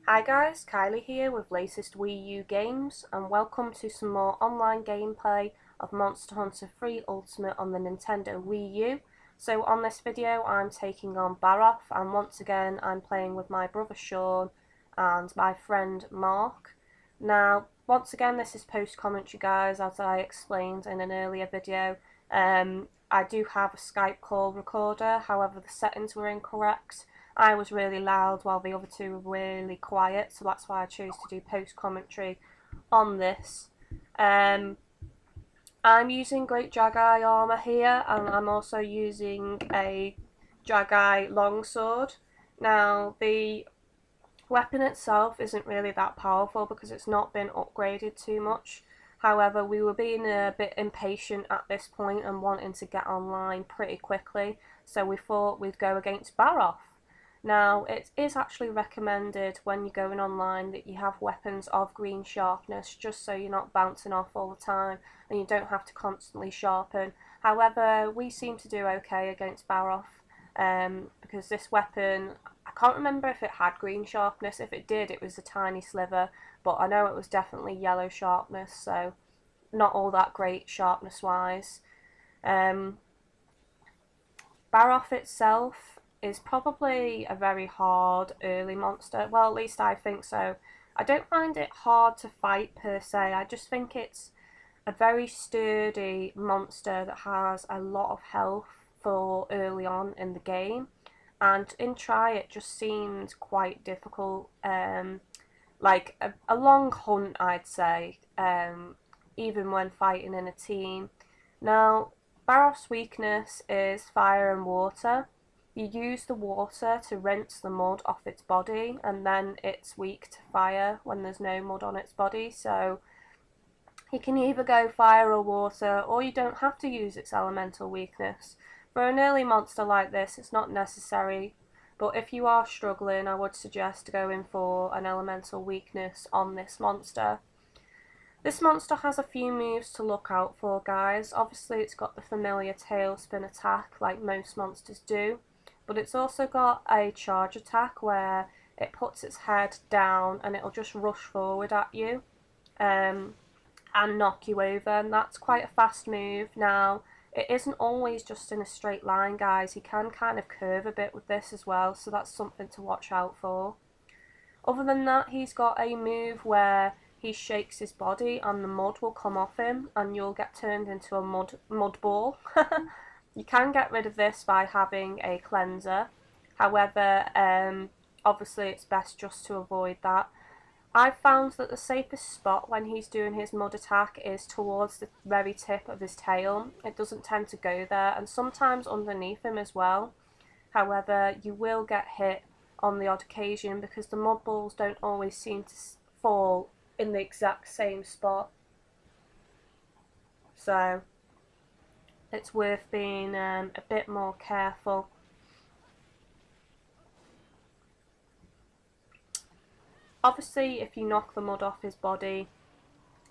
Hi guys, Kylie here with LatestWiiUGames and welcome to some more online gameplay of Monster Hunter 3 Ultimate on the Nintendo Wii U. So on this video I'm taking on Barroth and once again I'm playing with my brother Shaun and my friend Mark. Now once again this is post commentary guys, as I explained in an earlier video. I do have a Skype call recorder, however the settings were incorrect. I was really loud while the other two were really quiet, so that's why I chose to do post commentary on this. I'm using Great Jagai armour here, and I'm also using a Jagai longsword. Now the weapon itself isn't really that powerful because it's not been upgraded too much. However, we were being a bit impatient at this point and wanting to get online pretty quickly, so we thought we'd go against Barroth. Now, it is actually recommended when you're going online that you have weapons of green sharpness, just so you're not bouncing off all the time and you don't have to constantly sharpen. However, we seem to do okay against Barroth because this weapon, I can't remember if it had green sharpness. If it did, it was a tiny sliver, but I know it was definitely yellow sharpness, so not all that great sharpness-wise. Barroth itself is probably a very hard early monster. Well, at least I think so. I don't find it hard to fight per se. I just think it's a very sturdy monster that has a lot of health for early on in the game. And in try it just seemed quite difficult. Like a long hunt, I'd say, even when fighting in a team. Now, Barroth's weakness is fire and water. You use the water to rinse the mud off its body, and then it's weak to fire when there's no mud on its body. So you can either go fire or water, or you don't have to use its elemental weakness. For an early monster like this, it's not necessary, but if you are struggling, I would suggest going for an elemental weakness on this monster. This monster has a few moves to look out for, guys. Obviously, it's got the familiar tailspin attack like most monsters do. But it's also got a charge attack where it puts its head down and it'll just rush forward at you and knock you over, and that's quite a fast move. Now, it isn't always just in a straight line, guys. He can kind of curve a bit with this as well, so that's something to watch out for. Other than that, he's got a move where he shakes his body and the mud will come off him and you'll get turned into a mud ball. You can get rid of this by having a cleanser. However, obviously it's best just to avoid that. I've found that the safest spot when he's doing his mud attack is towards the very tip of his tail. It doesn't tend to go there, and sometimes underneath him as well. However, you will get hit on the odd occasion because the mud balls don't always seem to fall in the exact same spot. So it's worth being a bit more careful. Obviously, if you knock the mud off his body,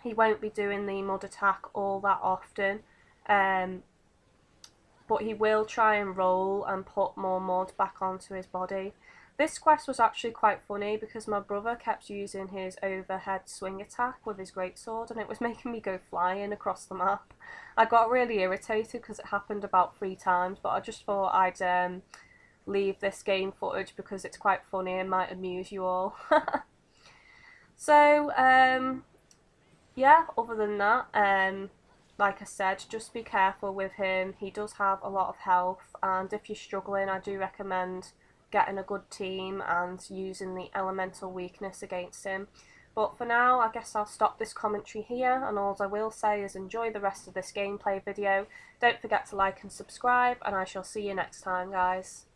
he won't be doing the mud attack all that often, but he will try and roll and put more mud back onto his body. This quest was actually quite funny because my brother kept using his overhead swing attack with his greatsword and it was making me go flying across the map. I got really irritated because it happened about 3 times, but I just thought I'd leave this game footage because it's quite funny and might amuse you all. So, yeah, other than that, like I said, just be careful with him. He does have a lot of health, and if you're struggling, I do recommend getting a good team and using the elemental weakness against him. But for now, I guess I'll stop this commentary here, and all I will say is enjoy the rest of this gameplay video. Don't forget to like and subscribe, and I shall see you next time, guys.